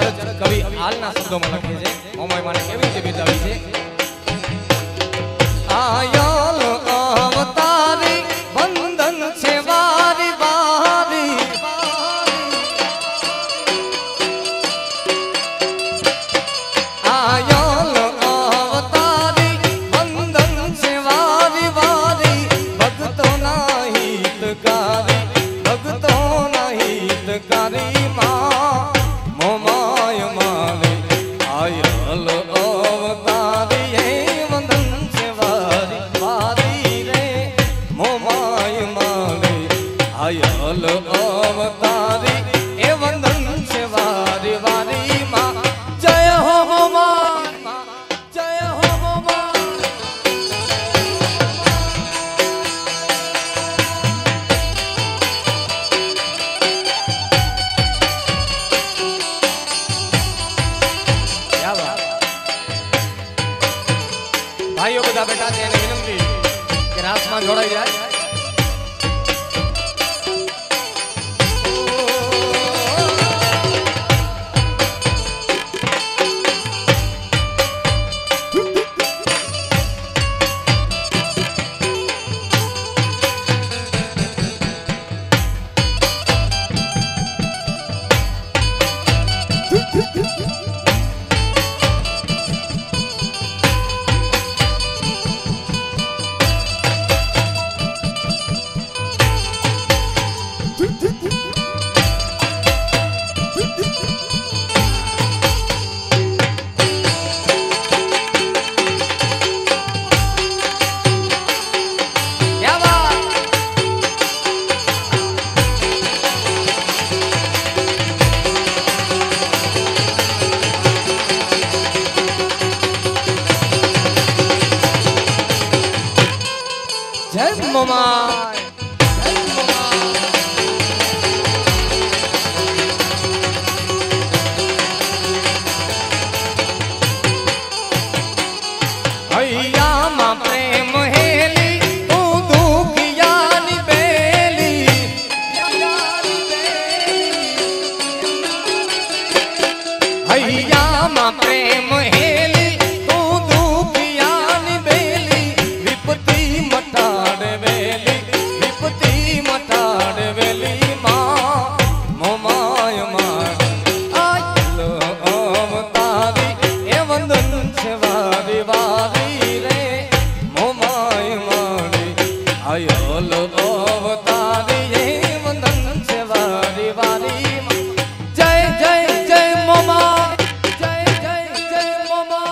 अचरज कवि हालना शब्दों में लखे छे मोमाय माने केवी રીતે બેતાવી છે आयल अवतारी वंदन छे वारी वारी आयल अवतारी वंदन छे वारी वारी भक्तों ना हितकारी मां मोमाय माने आयल अवतारी हे वंदन छे वारी वारी रे मोमाय माने आयल अवतारी हे वंदन छे वारी वारी मां जय हो मोमा जय हो मोमा भाइयों बधा बेटा ने विनंती कि रास में जोड़ाई जाए जय मोमाय जय मोमाय हैया मा प्रेम हेली तू दुखिया नी बेली हैया मा प्रेम हेली तू दुखिया नी बेली विपत्ति मटाड़ वेली मां मोमाय माने आयल अवतारी हे वंदन छे वारी वारी रे मोमाय माने आयल अवतारी हे वंदन छे वारी वारी जय जय जय मोमा जय जय जय मोमा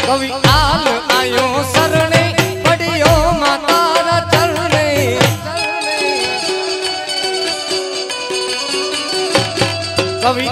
कवि आल आयो सरणे पड़ियो मातारा चरणे कवि